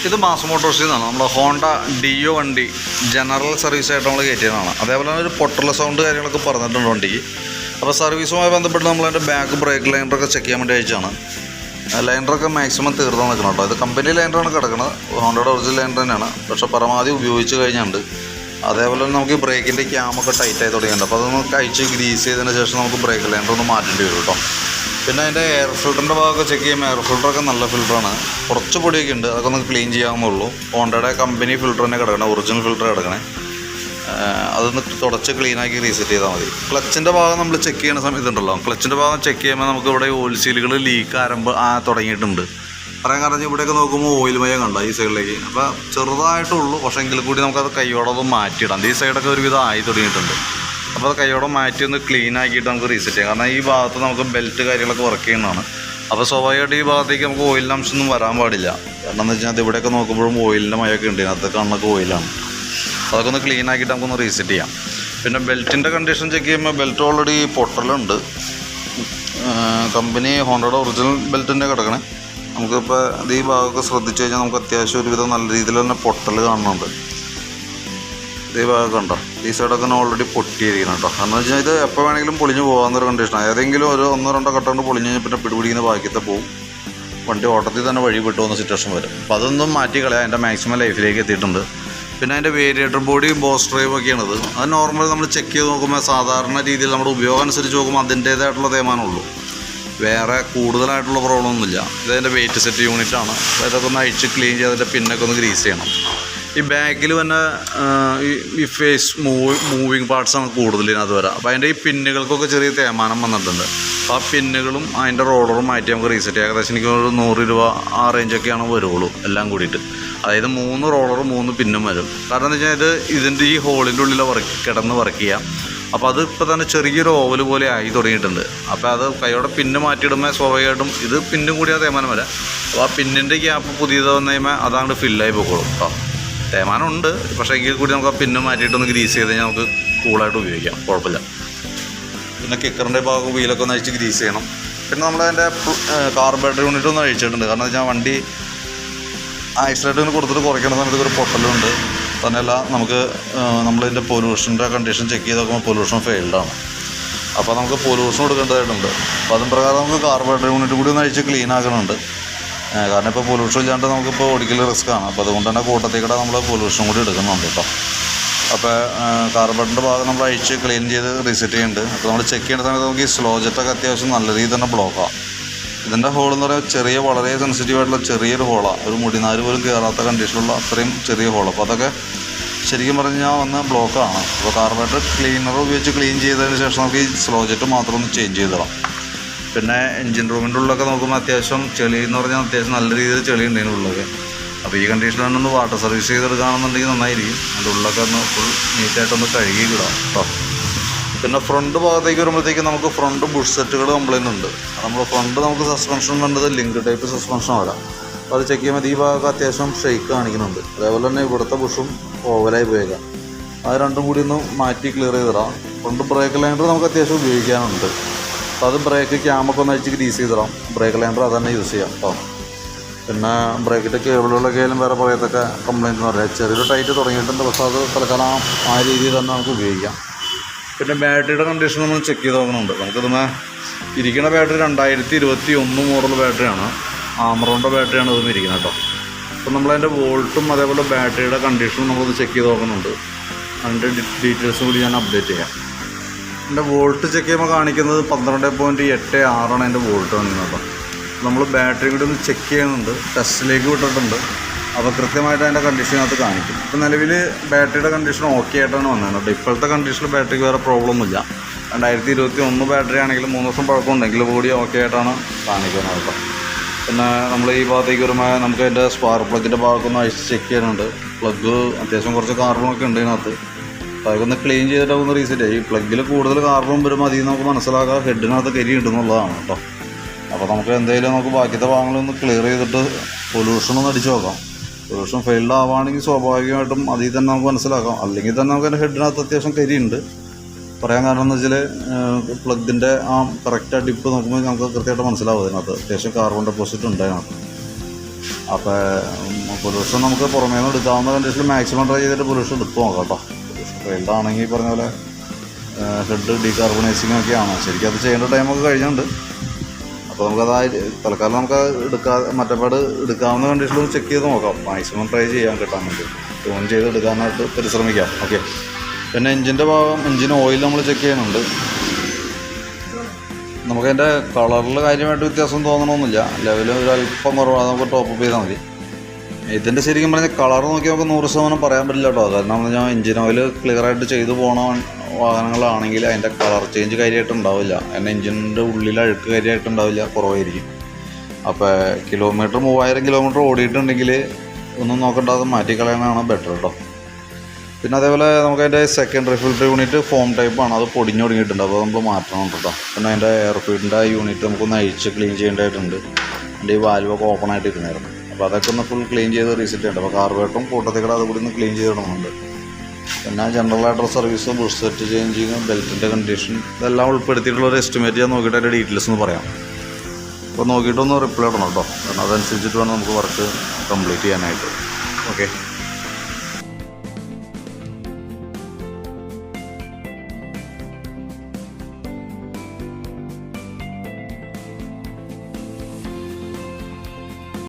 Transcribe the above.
ഇത് മാസ് മോട്ടോഴ്സിൽ നിന്നാണ് നമ്മൾ ഹോണ്ട ഡിയോ വണ്ടി ജനറൽ സർവീസായിട്ട് നമ്മൾ കയറ്റിയതാണ്. അതേപോലെ തന്നെ ഒരു പൊട്ടൽ സൗണ്ട് കാര്യങ്ങളൊക്കെ പറഞ്ഞിട്ടുണ്ട് വണ്ടിക്ക്. അപ്പോൾ സർവീസുമായി ബന്ധപ്പെട്ട് നമ്മളതിൻ്റെ ബാക്ക് ബ്രേക്ക് ലൈനറൊക്കെ ചെക്ക് ചെയ്യാൻ വേണ്ടി അയച്ചാണ്. ലൈനറൊക്കെ മാക്സിമം തീർന്നു നിൽക്കണം കേട്ടോ. ഇത് കമ്പനി ലൈനറാണ് കിടക്കുന്നത്, ഹോണ്ടയുടെ ഒറിജിനൽ ലൈനർ തന്നെയാണ്. പക്ഷേ പരമാവധി ഉപയോഗിച്ച് കഴിഞ്ഞുണ്ട്. അതേപോലെ തന്നെ നമുക്ക് ബ്രേക്കിൻ്റെ ക്യാമൊക്കെ ടൈറ്റായി തുടങ്ങിയിട്ടുണ്ട്. അപ്പോൾ അതൊന്ന് കഴിച്ച് ഗ്രീസ് ചെയ്തതിന് ശേഷം നമുക്ക് ബ്രേക്ക് ലൈനർ ഒന്ന് മാറ്റേണ്ടി വരും കേട്ടോ. പിന്നെ അതിൻ്റെ എയർ ഫിൽറ്ററിൻ്റെ ഭാഗമൊക്കെ ചെക്ക് ചെയ്യുമ്പോൾ എയർ ഫിൽറ്ററൊക്കെ നല്ല ഫിൽറ്ററാണ്. കുറച്ച് പൊടിയൊക്കെ ഉണ്ട്, അതൊക്കെ ഒന്ന് ക്ലീൻ ചെയ്യാവുന്നുള്ളൂ. ഹോണ്ടയുടെ കമ്പനി ഫിൽറ്റർ തന്നെ കിടക്കണേ, ഒറിജിനൽ ഫിൽറ്റർ കിടക്കണേ. അതൊന്ന് തുടച്ച് ക്ലീനാക്കി റീസെറ്റ് ചെയ്താൽ മതി. ക്ലച്ചിൻ്റെ ഭാഗം നമ്മൾ ചെക്ക് ചെയ്യുന്ന സമയത്തുണ്ടല്ലോ, ക്ലച്ചിൻ്റെ ഭാഗം ചെക്ക് ചെയ്യുമ്പോൾ നമുക്ക് ഇവിടെ ഓയിൽ സീലുകൾ ലീക്ക് തുടങ്ങിയിട്ടുണ്ട്. പറയാൻ കാരണം ഇവിടെയൊക്കെ നോക്കുമ്പോൾ ഓയിൽ മയം കണ്ട ഈ സൈഡിലേക്ക്. അപ്പോൾ ചെറുതായിട്ടുള്ളൂ, പക്ഷേ എങ്കിൽ കൂടി നമുക്കത് കൈയോടൊന്ന് മാറ്റിയിടാം. ഈ സൈഡൊക്കെ ഒരുവിധം ആയി തുടങ്ങിയിട്ടുണ്ട്. അപ്പോൾ അത് കൈയോടെ മാറ്റി ഒന്ന് ക്ലീൻ ആക്കിയിട്ട് നമുക്ക് റീസെറ്റ് ചെയ്യാം. കാരണം ഈ ഭാഗത്ത് നമുക്ക് ബെൽറ്റ് കാര്യങ്ങളൊക്കെ വർക്ക് ചെയ്യുന്നതാണ്. അപ്പോൾ സ്വാഭാവികമായിട്ട് ഈ ഭാഗത്തേക്ക് നമുക്ക് ഓയിലിൻ്റെ അംശമൊന്നും വരാൻ പാടില്ല. കാരണം എന്ന് വെച്ചാൽ അത് ഇവിടെയൊക്കെ നോക്കുമ്പോഴും ഓയിലിൻ്റെ മയമൊക്കെ ഉണ്ട്, അതിനകത്ത് കണ്ണൊക്കെ ഓയിലാണ്. അതൊക്കെ ഒന്ന് ക്ലീൻ ആക്കിയിട്ട് നമുക്കൊന്ന് റീസെറ്റ് ചെയ്യാം. പിന്നെ ബെൽറ്റിൻ്റെ കണ്ടീഷൻ ചെക്ക് ചെയ്യുമ്പോൾ ബെൽറ്റ് ഓൾറെഡി പൊട്ടലുണ്ട്. കമ്പനി ഹോണ്ടയുടെ ഒറിജിനൽ ബെൽറ്റിൻ്റെ കിടക്കണേ. നമുക്കിപ്പോൾ അത് ഈ ഭാഗമൊക്കെ ശ്രദ്ധിച്ചു കഴിഞ്ഞാൽ നമുക്ക് അത്യാവശ്യം ഒരുവിധം നല്ല രീതിയിൽ തന്നെ പൊട്ടൽ കാണുന്നുണ്ട്. ഇതേ ഭാഗമൊക്കെ ഉണ്ടോ, ഈ സൈഡൊക്കെ ഓൾറെഡി പൊട്ടിയിരിക്കണം കേട്ടോ. കാരണം വെച്ച് കഴിഞ്ഞാൽ ഇത് എപ്പോൾ വേണമെങ്കിലും പൊളിഞ്ഞ് പോകാവുന്നൊരു കണ്ടീഷനാണ്. ഏതെങ്കിലും ഒരു 1-2 കട്ടുകൊണ്ട് പൊളിഞ്ഞ് കഴിഞ്ഞാൽ പിന്നെ പിടിപിടിക്കുന്ന ബാക്കിയത്തെ പോവും. വണ്ടി ഓട്ടത്തിൽ തന്നെ വഴി വിട്ടു പോകുന്ന സിറ്റുവേഷൻ വരും. അപ്പോൾ അതൊന്നും മാറ്റി കളയാം. അതിൻ്റെ മാക്സിമം ലൈഫിലേക്ക് എത്തിയിട്ടുണ്ട്. പിന്നെ അതിൻ്റെ വേരിയേറ്റർ ബോഡി ബോസ് ഡ്രൈവ് ഒക്കെയാണത്. അത് നോർമലി നമ്മൾ ചെക്ക് ചെയ്ത് നോക്കുമ്പോൾ സാധാരണ രീതിയിൽ നമ്മുടെ ഉപയോഗം അനുസരിച്ച് നോക്കുമ്പോൾ അതിൻ്റേതായിട്ടുള്ള തേമാനമുള്ളൂ. വേറെ കൂടുതലായിട്ടുള്ള പ്രോബ്ലം ഒന്നുമില്ല. ഇതതിൻ്റെ വെയിറ്റ് സെറ്റ് യൂണിറ്റാണ്. അപ്പോൾ ഇതൊക്കെ ഒന്ന് അഴിച്ച് ക്ലീൻ ചെയ്ത് അതിൻ്റെ പിന്നൊക്കെ ഒന്ന് ഗ്രീസ് ചെയ്യണം. ഈ ബാക്കിൽ തന്നെ ഈ ഫേസ് മൂവിങ് പാർട്സാണ് കൂടുതൽ ഇതിനകത്ത് വരാം. അപ്പോൾ അതിൻ്റെ ഈ പിന്നുകൾക്കൊക്കെ ചെറിയ തേമാനം വന്നിട്ടുണ്ട്. അപ്പോൾ ആ പിന്നുകളും അതിൻ്റെ റോളറും മാറ്റി നമുക്ക് റീസെറ്റ് ചെയ്യാം. ഏകദേശം എനിക്ക് ഒരു 100 രൂപ ആ റേഞ്ചൊക്കെയാണ് വരുള്ളൂ എല്ലാം കൂടിയിട്ട്. അതായത് 3 റോളറും 3 പിന്നും വരും. കാരണം എന്ന് വെച്ചാൽ ഇതിൻ്റെ ഈ ഹോളിൻ്റെ ഉള്ളിൽ കിടന്ന് വർക്ക് ചെയ്യാം. അപ്പോൾ അത് ഇപ്പോൾ തന്നെ ചെറിയൊരു ഓവൽ പോലെ ആയി തുടങ്ങിയിട്ടുണ്ട്. അപ്പോൾ അത് കൈയോടെ പിന്ന് മാറ്റിയിടുമ്പോൾ സ്വാഭാവികമായിട്ടും ഇത് പിന്നും കൂടി ആ തേമാനം വരാം. അപ്പോൾ ആ പിന്നിൻ്റെ ഗ്യാപ്പ് പുതിയത് വന്നു കഴിയുമ്പോൾ അതാണ്ട് ഫില്ലായി പോയിക്കോളും കേട്ടോ. തേമാനം ഉണ്ട്, പക്ഷേ എങ്കിൽ കൂടി നമുക്ക് ആ പിന്ന് മാറ്റിയിട്ടൊന്ന് ഗ്രീസ് ചെയ്ത് കഴിഞ്ഞാൽ നമുക്ക് കൂളായിട്ട് ഉപയോഗിക്കാം, കുഴപ്പമില്ല. പിന്നെ കിക്കറിൻ്റെ ഭാഗം വീലൊക്കെ ഒന്ന് അഴിച്ച് ഗ്രീസ് ചെയ്യണം. പിന്നെ നമ്മളതിൻ്റെ കാർബറേറ്റർ യൂണിറ്റ് ഒന്ന് അഴിച്ചിട്ടുണ്ട്. കാരണം എന്ന് വെച്ചാൽ വണ്ടി ആക്സിലേറ്ററിന് കൊടുത്തിട്ട് കുറയ്ക്കുന്ന സമയത്ത് ഒരു പൊട്ടലുണ്ട്. തന്നെയല്ല നമുക്ക് നമ്മളിതിൻ്റെ പൊല്യൂഷൻ്റെ കണ്ടീഷൻ ചെക്ക് ചെയ്ത് നോക്കുമ്പോൾ പൊല്യൂഷൻ ഫെയിൽഡാണ്. അപ്പോൾ നമുക്ക് പൊല്യൂഷൻ കൊടുക്കേണ്ടതായിട്ടുണ്ട്. അപ്പോൾ അതും പ്രകാരം നമുക്ക് കാർബറേറ്റർ യൂണിറ്റ് കൂടി ഒന്ന് അഴിച്ച് ക്ലീൻ ആക്കുന്നുണ്ട്. കാരണം ഇപ്പോൾ പൊല്യൂഷൻ ഇല്ലാണ്ട് നമുക്കിപ്പോൾ ഓടിക്കൽ റിസ്ക്കാണ്. അപ്പോൾ അതുകൊണ്ട് തന്നെ കൂട്ടത്തേക്കൂടെ നമ്മൾ പൊല്യൂഷൻ കൂടി എടുക്കുന്നുണ്ട് കേട്ടോ. അപ്പോൾ കാർബറേറ്ററിൻ്റെ ഭാഗം നമ്മൾ അഴിച്ച് ക്ലീൻ ചെയ്ത് റീസെറ്റ് ചെയ്യുന്നുണ്ട്. അപ്പോൾ നമ്മൾ ചെക്ക് ചെയ്യുന്ന സമയത്ത് നമുക്ക് ഈ സ്ലോ ജെറ്റൊക്കെ അത്യാവശ്യം നല്ല രീതിയിൽ തന്നെ ബ്ലോക്കാണ്. ഇതിൻ്റെ ഹോൾ എന്ന് പറയുമ്പോൾ വളരെ സെൻസിറ്റീവായിട്ടുള്ള ചെറിയൊരു ഹോളാണ്. ഒരു മുടിനാര് പോലും കയറാത്ത കണ്ടീഷനുള്ള അത്രയും ചെറിയ ഹോൾ. അപ്പോൾ അതൊക്കെ ശരിക്കും പറഞ്ഞാൽ വന്ന് ബ്ലോക്കാണ്. അപ്പോൾ കാർബറേറ്റർ ക്ലീനർ ഉപയോഗിച്ച് ക്ലീൻ ചെയ്തതിന് ശേഷം നമുക്ക് ഈ സ്ലോ ജെറ്റ് മാത്രം ഒന്ന് ചേഞ്ച് ചെയ്തിടാം. പിന്നെ എൻജിൻ റൂമിൻ്റെ ഉള്ളിലൊക്കെ നോക്കുമ്പോൾ അത്യാവശ്യം ചെളി എന്ന് പറഞ്ഞാൽ അത്യാവശ്യം നല്ല രീതിയിൽ ചെളി ഉണ്ട് ഇതിനുള്ളിലൊക്കെ. അപ്പോൾ ഈ കണ്ടീഷനിലൊന്ന് വാട്ടർ സർവീസ് ചെയ്തെടുക്കുകയാണെന്നുണ്ടെങ്കിൽ നന്നായിരിക്കും. അതിൻ്റെ ഉള്ളിലൊക്കെ ഒന്ന് ഫുൾ നീറ്റായിട്ടൊന്ന് കഴുകി ഇടാം കേട്ടോ. പിന്നെ ഫ്രണ്ട് ഭാഗത്തേക്ക് വരുമ്പോഴത്തേക്ക് നമുക്ക് ഫ്രണ്ട് ബുഷ് സെറ്റുകൾ കംപ്ലൈൻ്റ് ഉണ്ട്. നമ്മൾ ഫ്രണ്ട് നമുക്ക് സസ്പെൻഷൻ വേണ്ടത് ലിങ്ക് ടൈപ്പ് സസ്പെൻഷൻ വരാം. അപ്പോൾ അത് ചെക്ക് ചെയ്യുമ്പോൾ ഈ ഭാഗമൊക്കെ അത്യാവശ്യം ഷെയ്ക്ക് കാണിക്കുന്നുണ്ട്. അതേപോലെ തന്നെ ഇവിടുത്തെ ബുഷും ഓവലായി പോയേക്കാം. അത് രണ്ടും കൂടി ഒന്ന് മാറ്റി ക്ലിയർ ചെയ്തിടാം. ഫ്രണ്ട് ബ്രേക്ക് ലൈനർ നമുക്ക് അത്യാവശ്യം ഉപയോഗിക്കാനുണ്ട്. അപ്പോൾ അത് ബ്രേക്ക് ക്യാമൊക്കെ ഒന്ന് അഴിച്ച് ഗ്രീസ് ചെയ്തിടാം. ബ്രേക്ക് ലൈനർ അത് തന്നെ യൂസ് ചെയ്യാം കേട്ടോ. പിന്നെ ബ്രേക്കിൻ്റെ കേബിളുകളൊക്കെ ആയാലും വേറെ പറയത്തൊക്കെ കംപ്ലൈൻറ്റ് എന്ന് പറയാം. ചെറിയൊരു ടൈറ്റ് തുടങ്ങിയിട്ടുണ്ട്, പക്ഷേ അത് തൽക്കാലം ആ രീതിയിൽ തന്നെ നമുക്ക് ഉപയോഗിക്കാം. പിന്നെ ബാറ്ററിയുടെ കണ്ടീഷൻ നമ്മൾ ചെക്ക് ചെയ്ത് നോക്കുന്നുണ്ട്. നമുക്കിതുമേ ഇരിക്കുന്ന ബാറ്ററി 2021 മോഡൽ ബാറ്ററിയാണ്. ആമറോണിൻ്റെ ബാറ്ററിയാണ് ഇതും ഇരിക്കുന്നത് കേട്ടോ. അപ്പോൾ നമ്മളതിൻ്റെ വോൾട്ടും അതേപോലെ ബാറ്ററിയുടെ കണ്ടീഷനും നമ്മളത് ചെക്ക് ചെയ്ത് നോക്കുന്നുണ്ട്. അതിൻ്റെ ഡീറ്റെയിൽസും കൂടി ഞാൻ അപ്ഡേറ്റ് ചെയ്യാം. എൻ്റെ വോൾട്ട് ചെക്ക് ചെയ്യുമ്പോൾ കാണിക്കുന്നത് 12.86 എൻ്റെ വോൾട്ട് കാണിക്കുന്നത് കേട്ടോ. നമ്മൾ ബാറ്ററി കൂടി ഒന്ന് ചെക്ക് ചെയ്യുന്നുണ്ട്, ടെസ്റ്റിലേക്ക് വിട്ടിട്ടുണ്ട്. അപ്പോൾ കൃത്യമായിട്ട് അതിൻ്റെ കണ്ടീഷനകത്ത് കാണിക്കും. ഇപ്പോൾ നിലവിൽ ബാറ്ററിയുടെ കണ്ടീഷൻ ഓക്കെ ആയിട്ടാണ് വന്നത് കേട്ടോ. ഇപ്പോഴത്തെ കണ്ടീഷനിൽ ബാറ്ററിക്ക് വേറെ പ്രോബ്ലം ഒന്നുമില്ല. 2021 ബാറ്ററി ആണെങ്കിലും 3 ദിവസം പഴക്കമുണ്ടെങ്കിൽ കൂടി ഓക്കെ ആയിട്ടാണ് കാണിക്കുന്നത് കേട്ടോ. പിന്നെ നമ്മൾ ഈ ഭാഗത്തേക്ക് വരുമ്പോൾ നമുക്ക് അതിൻ്റെ സ്പാർക്ക് പ്ലഗിൻ്റെ ഭാഗമൊന്ന് അഴിച്ച് ചെക്ക് ചെയ്യാനുണ്ട്. പ്ലഗ് അത്യാവശ്യം കുറച്ച് കാർബണൊക്കെ ഉണ്ട് ഇതിനകത്ത്. അപ്പോൾ അതൊക്കെ ഒന്ന് ക്ലീൻ ചെയ്തിട്ട് ഒന്ന് റീസെറ്റ് ചെയ്യും. ഈ പ്ലഗിൽ കൂടുതൽ കാർബൺ വരുമ്പോൾ അതിൽ നമുക്ക് മനസ്സിലാക്കാം ഹെഡിനകത്ത് കരി ഉണ്ടെന്നുള്ളതാണ് കേട്ടോ. അപ്പോൾ നമുക്ക് എന്തെങ്കിലും നമുക്ക് ബാക്കിയത്തെ ഭാഗങ്ങളൊന്ന് ക്ലിയർ ചെയ്തിട്ട് പൊല്യൂഷനൊന്ന് അടിച്ച് നോക്കാം. പൊല്യൂഷൻ ഫെയിൽഡ് ആവുകയാണെങ്കിൽ സ്വാഭാവികമായിട്ടും അതിൽ തന്നെ നമുക്ക് മനസ്സിലാക്കാം. അല്ലെങ്കിൽ തന്നെ നമുക്ക് അതിൻ്റെ ഹെഡിനകത്ത് അത്യാവശ്യം കരിയുണ്ട്. പറയാൻ കാരണം എന്ന് വെച്ചാൽ പ്ലഗിൻ്റെ ആ കറക്റ്റ് ഡിപ്പ് നോക്കുമ്പോൾ നമുക്ക് കൃത്യമായിട്ട് മനസ്സിലാവും. അതിനകത്ത് അത്യാവശ്യം കാർബൺ ഡെപ്പോസിറ്റ് ഉണ്ട് അതിനകത്ത്. അപ്പോൾ പൊല്യൂഷൻ നമുക്ക് പുറമേ നിന്ന് എടുക്കാവുന്ന കണ്ടീഷനിൽ മാക്സിമം ട്രൈ ചെയ്തിട്ട് പൊല്യൂഷൻ എടുത്തു നോക്കാം കേട്ടോ. ഫെയിൽഡാണെങ്കിൽ ഈ പറഞ്ഞ പോലെ ഹെഡ് ഡീകാർബണൈസിങ് ഒക്കെയാണ്. ശരിക്കും അത് ചെയ്യേണ്ട ടൈമൊക്കെ കഴിഞ്ഞുണ്ട്. അപ്പോൾ നമുക്കത് തൽക്കാലം നമുക്ക് മറ്റേപാട് എടുക്കാവുന്ന കണ്ടീഷനിൽ ചെക്ക് ചെയ്ത് നോക്കാം. മാക്സിമം ട്രൈ ചെയ്യാൻ കിട്ടാൻ വേണ്ടി ട്യൂൺ ചെയ്ത് എടുക്കാനായിട്ട് പരിശ്രമിക്കാം. ഓക്കെ. പിന്നെ എഞ്ചിൻ്റെ ഭാഗം, എഞ്ചിൻ ഓയിൽ നമ്മൾ ചെക്ക് ചെയ്യുന്നുണ്ട്. നമുക്കതിൻ്റെ കളറിൽ കാര്യമായിട്ട് വ്യത്യാസം തോന്നണമെന്നില്ല. ലെവൽ ഒരു അല്പം കുറവാണ്, നമുക്ക് ടോപ്പ് അപ്പ് ചെയ്താൽ മതി. ഇതിൻ്റെ ശരിക്കും പറഞ്ഞാൽ കളർ നോക്കി നമുക്ക് 100% പറയാൻ പറ്റില്ല കേട്ടോ. കാരണം ഞാൻ എഞ്ചിൻ ഓയിൽ ക്ലിയറായിട്ട് ചെയ്തു പോകണ വാഹനങ്ങളാണെങ്കിൽ അതിൻ്റെ കളർ ചേഞ്ച് കാര്യമായിട്ട് ഉണ്ടാവില്ല. അതിൻ്റെ എഞ്ചിൻ്റെ ഉള്ളിൽ അഴുക്ക് കാര്യമായിട്ടുണ്ടാവില്ല, കുറവായിരിക്കും. അപ്പോൾ 3000 കിലോമീറ്റർ ഓടിയിട്ടുണ്ടെങ്കിൽ ഒന്നും നോക്കണ്ടാതെ മാറ്റിക്കളയാനാണ് ബെറ്റർ കേട്ടോ. പിന്നെ അതേപോലെ നമുക്ക് അതിൻ്റെ സെക്കൻഡറി ഫിൽറ്റർ യൂണിറ്റ് ഫോം ടൈപ്പാണ്, അത് പൊടിഞ്ഞു തുടങ്ങിയിട്ടുണ്ട്. അപ്പോൾ നമ്മൾ മാറ്റണം കേട്ടോ. പിന്നെ അതിൻ്റെ എയർ ഫീൽഡിൻ്റെ യൂണിറ്റ് നമുക്കൊന്ന് അഴിച്ച് ക്ലീൻ ചെയ്യേണ്ടതായിട്ടുണ്ട്. അതിൻ്റെ ഈ വാൽവൊക്കെ ഓപ്പൺ ആയിട്ട് ഇരുന്നായിരുന്നു. അപ്പോൾ അതൊക്കെ ഒന്ന് ഫുൾ ക്ലീൻ ചെയ്ത് റീസെറ്റ് ചെയ്യണം. അപ്പോൾ കാർബേറ്ററും കൂട്ടത്തിക്കട അതുകൂടി ഒന്ന് ക്ലീൻ ചെയ്തിടുന്നുണ്ട്. പിന്നെ ജനറലായിട്ടുള്ള സർവീസ്, ബുഷ് സെറ്റ് ചേഞ്ചിങ്, ബെൽറ്റിൻ്റെ കണ്ടീഷൻ, ഇതെല്ലാം ഉൾപ്പെടുത്തിയിട്ടുള്ളൊരു എസ്റ്റിമേറ്റ് ഞാൻ നോക്കിയിട്ട് അതിൻ്റെ ഡീറ്റെയിൽസ് ഒന്ന് പറയാം. അപ്പോൾ നോക്കിയിട്ടൊന്ന് റിപ്ലൈ ഇടണം കേട്ടോ. കാരണം അതനുസരിച്ചിട്ട് വേണം നമുക്ക് വർക്ക് കംപ്ലീറ്റ് ചെയ്യാനായിട്ട്. ഓക്കെ.